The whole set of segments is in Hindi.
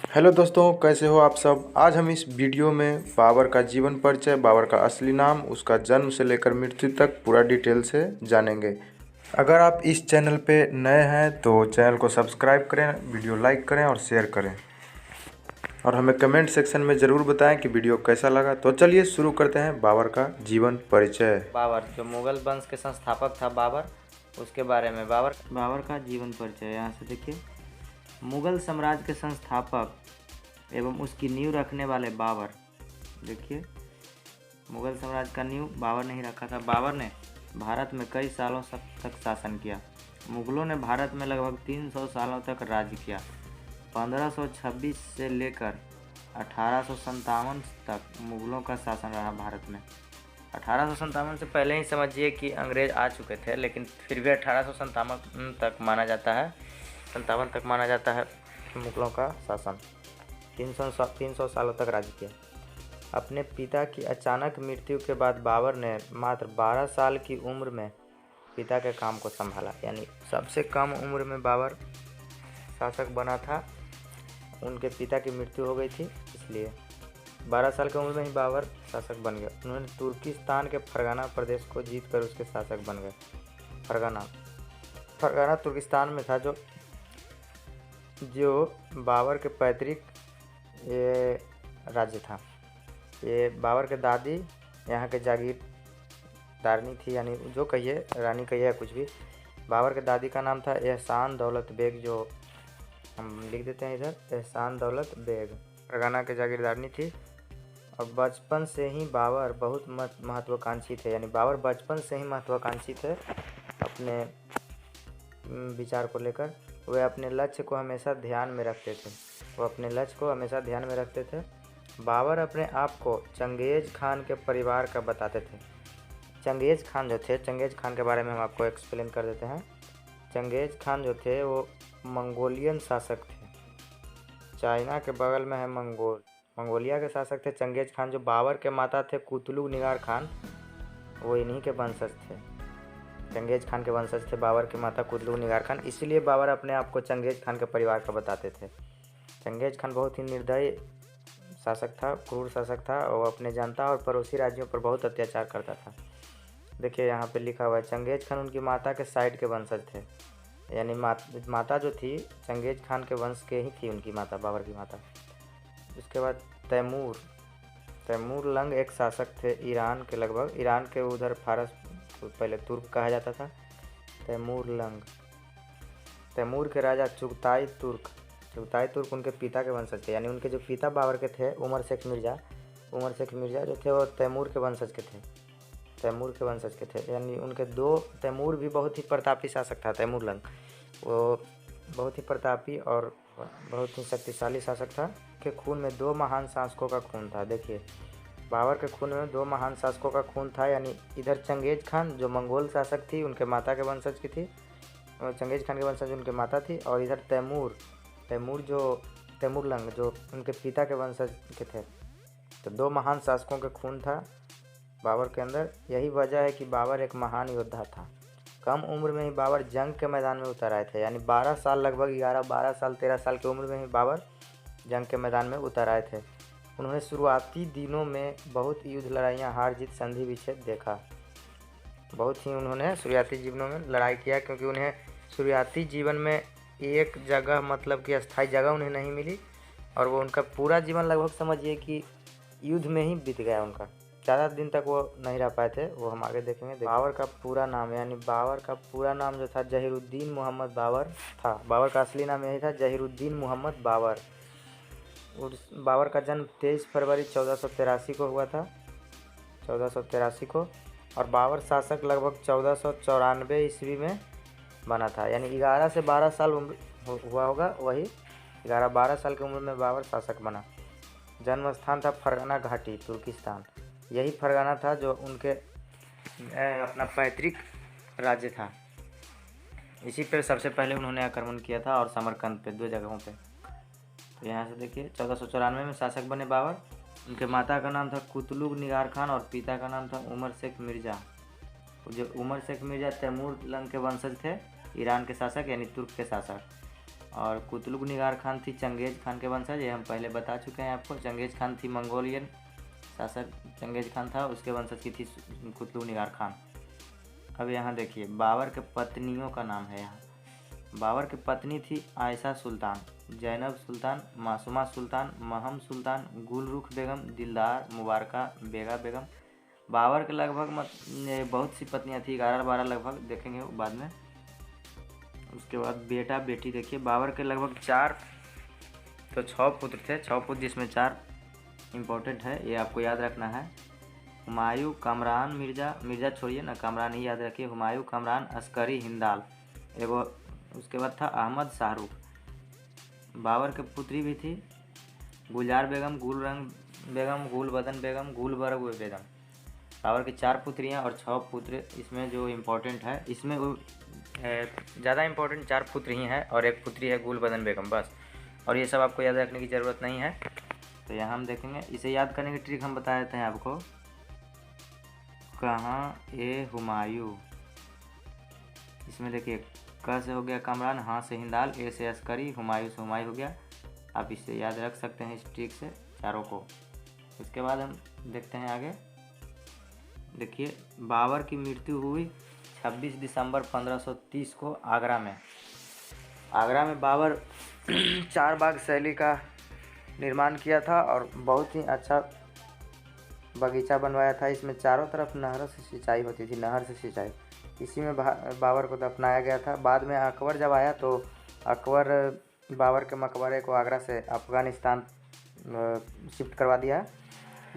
हेलो दोस्तों, कैसे हो आप सब। आज हम इस वीडियो में बाबर का जीवन परिचय, बाबर का असली नाम, उसका जन्म से लेकर मृत्यु तक पूरा डिटेल से जानेंगे। अगर आप इस चैनल पे नए हैं तो चैनल को सब्सक्राइब करें, वीडियो लाइक करें और शेयर करें, और हमें कमेंट सेक्शन में ज़रूर बताएं कि वीडियो कैसा लगा। तो चलिए शुरू करते हैं बाबर का जीवन परिचय। बाबर जो मुगल वंश के संस्थापक था बाबर, उसके बारे में बाबर का जीवन परिचय। यहाँ से देखिए, मुगल साम्राज्य के संस्थापक एवं उसकी नींव रखने वाले बाबर। देखिए, मुगल साम्राज्य का नींव बाबर ने ही रखा था। बाबर ने भारत में कई सालों तक शासन किया। मुगलों ने भारत में लगभग 300 सालों तक राज्य किया। 1526 से लेकर 1857 तक मुगलों का शासन रहा भारत में। 1857 से पहले ही समझिए कि अंग्रेज आ चुके थे, लेकिन फिर भी 1857 तक माना जाता है, 57 तक माना जाता है मुगलों का शासन। 300 सालों तक राज्य किया। अपने पिता की अचानक मृत्यु के बाद बाबर ने मात्र 12 साल की उम्र में पिता के काम को संभाला। यानी सबसे कम उम्र में बाबर शासक बना था। उनके पिता की मृत्यु हो गई थी, इसलिए 12 साल की उम्र में ही बाबर शासक बन गए। उन्होंने तुर्किस्तान के फरगाना प्रदेश को जीतकर उसके शासक बन गए। फरगाना तुर्किस्तान में था, जो बाबर के पैतृक ये राज्य था। ये बाबर के दादी यहाँ के जागीरदारनी थी, यानी जो कहिए, रानी कहिए या कुछ भी। बाबर के दादी का नाम था एहसान दौलत बेग, जो हम लिख देते हैं इधर, एहसान दौलत बेग। फरगाना के जागीरदारनी थी। और बचपन से ही बाबर बहुत महत्वाकांक्षी थे। यानी बाबर बचपन से ही महत्वाकांक्षी थे अपने विचार को लेकर। वे अपने लक्ष्य को हमेशा ध्यान में रखते थे। बाबर अपने आप को चंगेज खान के परिवार का बताते थे। चंगेज खान जो थे, चंगेज खान के बारे में हम आपको एक्सप्लेन कर देते हैं। चंगेज खान जो थे वो मंगोलियन शासक थे। चाइना के बगल में है मंगोलिया के शासक थे चंगेज खान। जो बाबर के माता थे कुतलुग निगार खान, वो इन्हीं के वंशज थे। चंगेज खान के वंशज थे बाबर के माता कुतलुग निगार खान, इसीलिए बाबर अपने आप को चंगेज खान के परिवार का बताते थे। चंगेज खान बहुत ही निर्दयी शासक था, क्रूर शासक था। वो अपने जनता और पड़ोसी राज्यों पर बहुत अत्याचार करता था। देखिए, यहाँ पे लिखा हुआ है चंगेज खान उनकी माता के साइड के वंशज थे। यानी माता जो थी चंगेज खान के वंश के ही थी उनकी माता, बाबर की माता। उसके बाद तैमूर लंग एक शासक थे ईरान के लगभग। ईरान के उधर फारस, पहले तुर्क कहा जाता था। तैमूर के राजा चुगताई तुर्क उनके पिता के वंशज थे। यानी उनके जो पिता बाबर के थे उमर शेख मिर्ज़ा जो थे वो तैमूर के वंशज के थे। यानी उनके दो, तैमूर भी बहुत ही प्रतापी शासक था। तैमूर लंग वो बहुत ही प्रतापी और बहुत ही शक्तिशाली शासक था। के खून में दो महान शासकों का खून था। देखिए, बाबर के खून में दो महान शासकों का खून था। यानी इधर चंगेज खान जो मंगोल शासक थी, उनके माता के वंशज की थी, चंगेज खान के वंशज उनके माता थी। और इधर तैमूर लंग जो उनके पिता के वंशज के थे। तो दो महान शासकों के खून था बाबर के अंदर। यही वजह है कि बाबर एक महान योद्धा था। कम उम्र में ही बाबर जंग के मैदान में उतर आए थे। यानी 12 साल, लगभग 13 साल की उम्र में ही बाबर जंग के मैदान में उतर आए थे। उन्होंने शुरुआती दिनों में बहुत युद्ध, लड़ाइयाँ, हार जीत, संधि विच्छेद देखा। बहुत ही उन्होंने शुरुआती जीवनों में लड़ाई किया, क्योंकि उन्हें शुरुआती जीवन में एक जगह, मतलब कि अस्थायी जगह उन्हें नहीं मिली। और वो उनका पूरा जीवन लगभग समझिए कि युद्ध में ही बीत गया उनका। ज़्यादा दिन तक वो नहीं रह पाए थे, वो हम आगे देखेंगे। बाबर का पूरा नाम, यानी बाबर का पूरा नाम जो था जहीरुद्दीन मोहम्मद बाबर था। बाबर का असली नाम यही था, जहीरुद्दीन मोहम्मद बाबर। बाबर का जन्म 23 फरवरी 1483 को हुआ था, 1483 को। और बाबर शासक लगभग 1494 ईस्वी में बना था। यानी 11 से 12 साल उम्र हुआ होगा, वही 11-12 साल की उम्र में बाबर शासक बना। जन्म स्थान था फरगाना घाटी, तुर्किस्तान। यही फरगाना था जो उनके अपना पैतृक राज्य था। इसी पर सबसे पहले उन्होंने आक्रमण किया था, और समरकंद पे, 2 जगहों पे। तो यहाँ से देखिए, 1494 में शासक बने बाबर। उनके माता का नाम था कुतलुग निगार खान और पिता का नाम था उमर शेख मिर्ज़ा। जो उमर शेख मिर्ज़ा तैमूर लंग के वंशज थे, ईरान के शासक, यानी तुर्क के शासक। और कुतुब निगार खान थी चंगेज खान के वंशज, ये हम पहले बता चुके हैं आपको। चंगेज खान थी मंगोलियन शासक चंगेज खान था, उसके वंशज की थी कुतुब निगार खान। अब यहाँ देखिए बाबर के पत्नियों का नाम है। यहाँ बाबर की पत्नी थी आयशा सुल्तान, जैनब सुल्तान, मासूमा सुल्तान, महम सुल्तान, गुलरुख बेगम, दिलदार, मुबारका, बेगा बेगम। बाबर के लगभग बहुत सी पत्नियां थी, 11-12 लगभग, देखेंगे बाद में। उसके बाद बेटा बेटी देखिए, बाबर के लगभग 6 पुत्र थे, 6 पुत्र जिसमें 4 इम्पोर्टेंट है, ये आपको याद रखना है। हुमायूं, कामरान, मिर्ज़ा छोड़िए ना, कामरान ही याद रखिए। हुमायूं, कामरान, अस्करी, हिंदाल, एगो उसके बाद था अहमद शाहरुख। बाबर के पुत्री भी थी गुलजार बेगम, गुलरंग बेगम, गुलबदन बेगम, गुलबर्ग बेगम। बाबर की 4 पुत्रियाँ और 6 पुत्र। इसमें जो इम्पोर्टेंट है, इसमें ज़्यादा इम्पोर्टेंट 4 पुत्र ही हैं और 1 पुत्री है गुलबदन बेगम, बस। और ये सब आपको याद रखने की ज़रूरत नहीं है। तो यहाँ हम देखेंगे, इसे याद करने की ट्रिक हम बता देते हैं आपको। कहाँ ए हुमायूं, इसमें देखिए क से हो गया कामरान, हाँ से हिंदाल, ए से अस्करी, हुमायूं से हुमायूं हो गया। आप इसे याद रख सकते हैं इस ट्रिक से चारों को। इसके बाद हम देखते हैं आगे। देखिए बाबर की मृत्यु हुई 26 दिसंबर 1530 को आगरा में। आगरा में बाबर 4 बाग शैली का निर्माण किया था और बहुत ही अच्छा बगीचा बनवाया था। इसमें चारों तरफ नहरों से सिंचाई होती थी, नहर से सिंचाई। इसी में बाबर को दफनाया गया था। बाद में अकबर जब आया तो अकबर बाबर के मकबरे को आगरा से अफ़गानिस्तान शिफ्ट करवा दिया।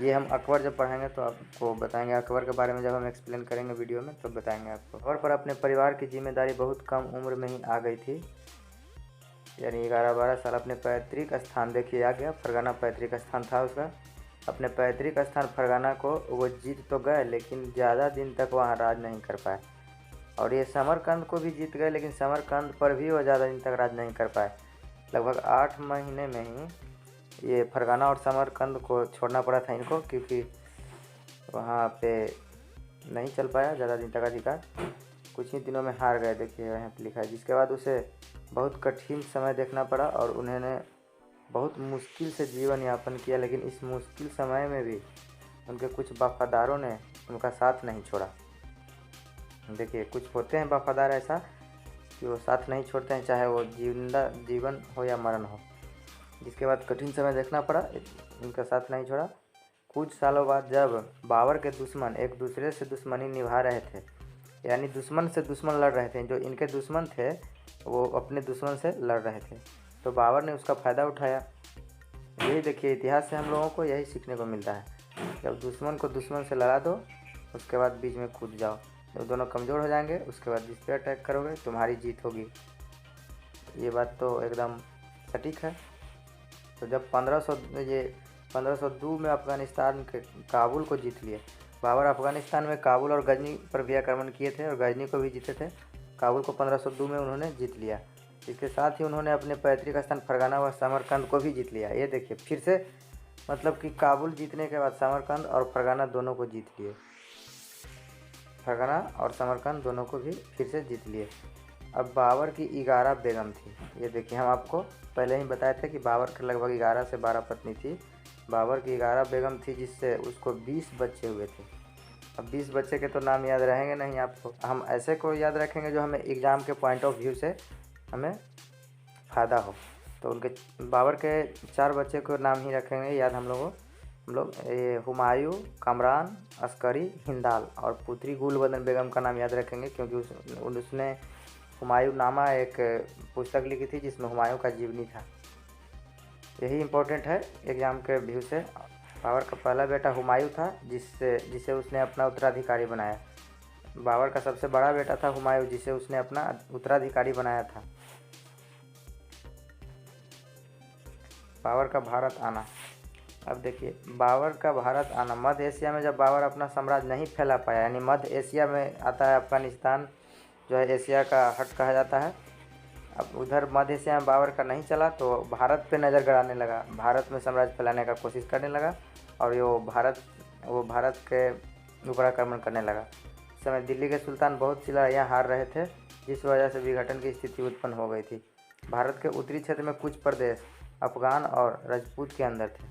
ये हम अकबर जब पढ़ेंगे तो आपको बताएंगे, अकबर के बारे में जब हम एक्सप्लेन करेंगे वीडियो में तो बताएंगे आपको। अकबर पर अपने परिवार की जिम्मेदारी बहुत कम उम्र में ही आ गई थी, यानी 11-12 साल। अपने पैतृक स्थान देखिए आ गया, फरगाना पैतृक स्थान था उसका। अपने पैतृक स्थान फरगाना को वो जीत तो गए, लेकिन ज़्यादा दिन तक वहाँ राज नहीं कर पाए। और ये समरकंद को भी जीत गए, लेकिन समरकंद पर भी वो ज़्यादा दिन तक राज नहीं कर पाए। लगभग 8 महीने में ही ये फरगाना और समरकंद को छोड़ना पड़ा था इनको, क्योंकि वहाँ पे नहीं चल पाया ज़्यादा दिन तक अधिकार। कुछ ही दिनों में हार गए, देखिए यहाँ पे लिखा है। जिसके बाद उसे बहुत कठिन समय देखना पड़ा और उन्होंने बहुत मुश्किल से जीवन यापन किया, लेकिन इस मुश्किल समय में भी उनके कुछ वफादारों ने उनका साथ नहीं छोड़ा। देखिए कुछ होते हैं वफादार ऐसा कि वो साथ नहीं छोड़ते हैं, चाहे वो जीवन हो या मरण हो। जिसके बाद कठिन समय देखना पड़ा, उनका साथ नहीं छोड़ा। कुछ सालों बाद जब बाबर के दुश्मन एक दूसरे से दुश्मनी निभा रहे थे, यानी दुश्मन से दुश्मन लड़ रहे थे, जो इनके दुश्मन थे वो अपने दुश्मन से लड़ रहे थे, तो बाबर ने उसका फ़ायदा उठाया। यही देखिए इतिहास से हम लोगों को यही सीखने को मिलता है, जब दुश्मन को दुश्मन से लड़ा दो, उसके बाद बीच में कूद जाओ। जब दोनों कमज़ोर हो जाएंगे उसके बाद जिस पे अटैक करोगे तुम्हारी जीत होगी। ये बात तो एकदम सटीक है। तो जब 1502 में अफ़गानिस्तान के काबुल को जीत लिए, बाबर अफ़गानिस्तान में काबुल और गजनी पर भी आक्रमण किए थे और गजनी को भी जीते थे। काबुल को 1502 में उन्होंने जीत लिया। इसके साथ ही उन्होंने अपने पैतृक स्थान फरगाना व समरकंद को भी जीत लिया। ये देखिए फिर से, मतलब कि काबुल जीतने के बाद समरकंद और फरगाना दोनों को जीत लिए, फरगाना और समरकंद दोनों को भी फिर से जीत लिए। अब बाबर की 11 बेगम थी। ये देखिए हम आपको पहले ही बताए थे कि बाबर के लगभग 11 से 12 पत्नी थी। बाबर की 11 बेगम थी, जिससे उसको 20 बच्चे हुए थे। अब 20 बच्चे के तो नाम याद रहेंगे नहीं आपको, हम ऐसे को याद रखेंगे जो हमें एग्ज़ाम के पॉइंट ऑफ व्यू से हमें फ़ायदा हो। तो उनके बाबर के 4 बच्चे को नाम ही रखेंगे याद हम लोग हुमायूं, कामरान, अस्करी, हिंदाल, और पुत्री गुलबदन बेगम का नाम याद रखेंगे क्योंकि उसने हुमायूं नामा एक पुस्तक लिखी थी जिसमें हुमायूं का जीवनी था। यही इम्पोर्टेंट है एग्ज़ाम के व्यू से। बाबर का पहला बेटा हुमायूं था, जिसे उसने अपना उत्तराधिकारी बनाया। बाबर का सबसे बड़ा बेटा था हुमायूं, जिसे उसने अपना उत्तराधिकारी बनाया था। बाबर का भारत आना। अब देखिए बाबर का भारत आना, मध्य एशिया में जब बाबर अपना साम्राज्य नहीं फैला पाया, यानी मध्य एशिया में आता है अफ़गानिस्तान, जो है एशिया का हट कहा जाता है। अब उधर मध्य एशिया में बाबर का नहीं चला तो भारत पे नज़र गड़ाने लगा, भारत में साम्राज्य फैलाने का कोशिश करने लगा और वो भारत के ऊपर आक्रमण करने लगा। उस समय दिल्ली के सुल्तान बहुत सी लड़ाइयाँ हार रहे थे, जिस वजह से विघटन की स्थिति उत्पन्न हो गई थी। भारत के उत्तरी क्षेत्र में कुछ प्रदेश अफगान और राजपूत के अंदर थे।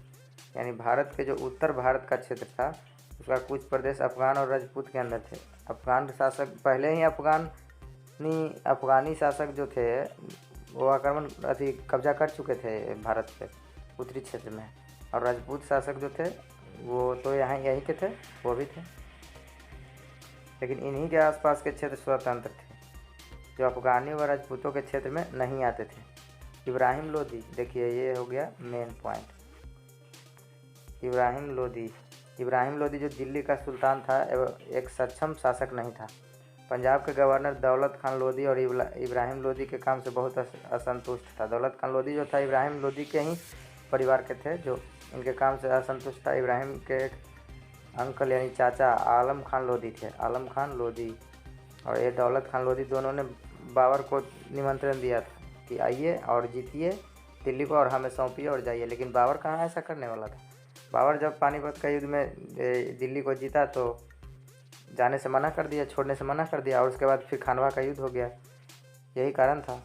यानी भारत के जो उत्तर भारत का क्षेत्र था उसका कुछ प्रदेश अफगान और राजपूत के अंदर थे। अफगान शासक पहले ही अफगानी शासक जो थे वो आक्रमण कब्जा कर चुके थे भारत पे उत्तरी क्षेत्र में, और राजपूत शासक जो थे वो तो यहीं के थे, वो भी थे, लेकिन इन्हीं के आसपास के क्षेत्र स्वतंत्र थे जो अफगानी व राजपूतों के क्षेत्र में नहीं आते थे। इब्राहिम लोदी, देखिए ये हो गया मेन पॉइंट। इब्राहिम लोदी जो दिल्ली का सुल्तान था एवं एक सक्षम शासक नहीं था। पंजाब के गवर्नर दौलत खान लोदी और इब्राहिम लोदी के काम से बहुत असंतुष्ट था। दौलत खान लोदी जो था इब्राहिम लोदी के ही परिवार के थे, जो इनके काम से असंतुष्ट था। इब्राहिम के अंकल यानी चाचा आलम खान लोदी थे। आलम खान लोदी और ये दौलत खान लोदी दोनों ने बाबर को निमंत्रण दिया था कि आइए और जीतिए दिल्ली को और हमें सौंपिए और जाइए, लेकिन बाबर कहाँ ऐसा करने वाला था। बाबर जब पानीपत का युद्ध में दिल्ली को जीता तो जाने से मना कर दिया, छोड़ने से मना कर दिया, और उसके बाद फिर खानवा का युद्ध हो गया। यही कारण था।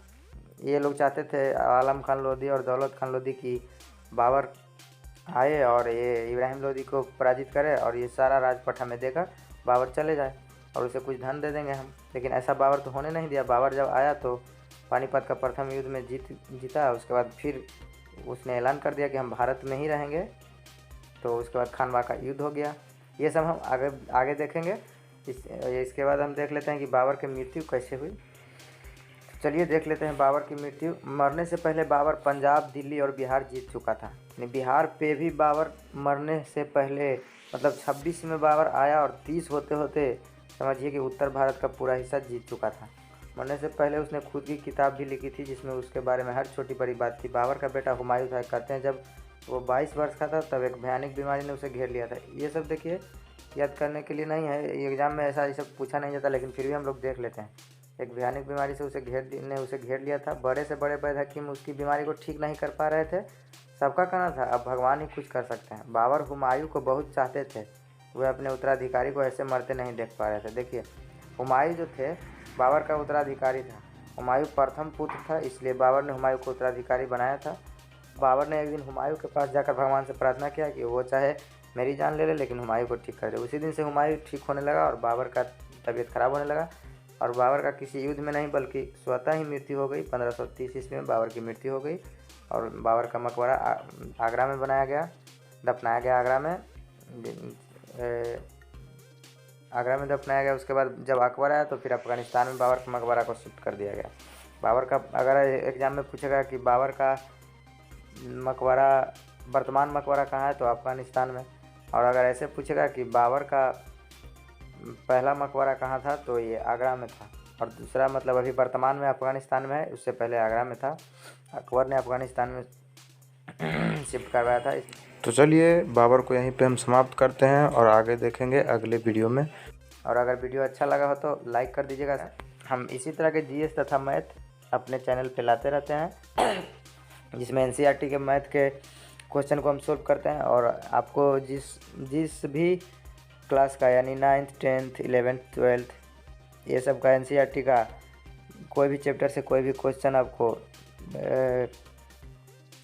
ये लोग चाहते थे आलम खान लोदी और दौलत खान लोदी की बाबर आए और ये इब्राहिम लोदी को पराजित करे और ये सारा राजपट हमें देकर बाबर चले जाए और उसे कुछ धन दे देंगे हम। लेकिन ऐसा बाबर तो होने नहीं दिया। बाबर जब आया तो पानीपत का प्रथम युद्ध में जीता। उसके बाद फिर उसने ऐलान कर दिया कि हम भारत में ही रहेंगे। तो उसके बाद खानवा का युद्ध हो गया। ये सब हम आगे देखेंगे। इसके बाद हम देख लेते हैं कि बाबर की मृत्यु कैसे हुई। चलिए देख लेते हैं बाबर की मृत्यु। मरने से पहले बाबर पंजाब, दिल्ली और बिहार जीत चुका था। बिहार पे भी बाबर मरने से पहले मतलब 26 में बाबर आया और 30 होते होते समझिए कि उत्तर भारत का पूरा हिस्सा जीत चुका था। मरने से पहले उसने खुद की किताब भी लिखी थी जिसमें उसके बारे में हर छोटी बड़ी बात थी। बाबर का बेटा हुमायूं था। कहते हैं जब वो 22 वर्ष का था तब एक भयानक बीमारी ने उसे घेर लिया था। ये सब देखिए याद करने के लिए नहीं है, एग्जाम में ऐसा ये सब पूछा नहीं जाता, लेकिन फिर भी हम लोग देख लेते हैं। एक भयानक बीमारी से उसे घेर लिया था। बड़े से बड़े वैद्य हकीम उसकी बीमारी को ठीक नहीं कर पा रहे थे। सबका कहना था अब भगवान ही कुछ कर सकते हैं। बाबर हुमायूं को बहुत चाहते थे। वह अपने उत्तराधिकारी को ऐसे मरते नहीं देख पा रहे थे। देखिए हुमायूं जो थे बाबर का उत्तराधिकारी था। हुमायूं प्रथम पुत्र था, इसलिए बाबर ने हुमायूं को उत्तराधिकारी बनाया था। बाबर ने एक दिन हुमायूं के पास जाकर भगवान से प्रार्थना किया कि वो चाहे मेरी जान ले लेकिन हुमायूं को ठीक कर दे। उसी दिन से हुमायूं ठीक होने लगा और बाबर का तबीयत खराब होने लगा और बाबर का किसी युद्ध में नहीं बल्कि स्वतः ही मृत्यु हो गई। 1530 ईस्वी में बाबर की मृत्यु हो गई और बाबर का मकबरा आगरा में बनाया गया, दफनाया गया आगरा में दफनाया गया। उसके बाद जब अकबर आया तो फिर अफगानिस्तान में बाबर के मकबरा को शिफ्ट कर दिया गया। बाबर का अगर एग्जाम में पूछेगा कि बाबर का मकबरा वर्तमान मकबरा कहाँ है तो अफगानिस्तान में, और अगर ऐसे पूछेगा कि बाबर का पहला मकबरा कहाँ था तो ये आगरा में था, और दूसरा मतलब अभी वर्तमान में अफगानिस्तान में है, उससे पहले आगरा में था। अकबर ने अफगानिस्तान में शिफ्ट करवाया था। तो चलिए बाबर को यहीं पे हम समाप्त करते हैं और आगे देखेंगे अगले वीडियो में। और अगर वीडियो अच्छा लगा हो तो लाइक कर दीजिएगा। हम इसी तरह के जीएस तथा मैथ अपने चैनल पे लाते रहते हैं जिसमें एनसीईआरटी के मैथ के क्वेश्चन को हम सोल्व करते हैं, और आपको जिस भी क्लास का यानी 9th 10th 11th 12th ये सब का एनसीईआरटी का कोई भी चैप्टर से कोई भी क्वेश्चन आपको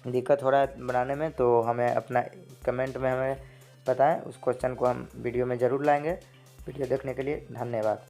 दिक्कत हो रहा है बनाने में तो हमें अपना कमेंट में हमें बताएं। उस क्वेश्चन को हम वीडियो में ज़रूर लाएंगे। वीडियो देखने के लिए धन्यवाद।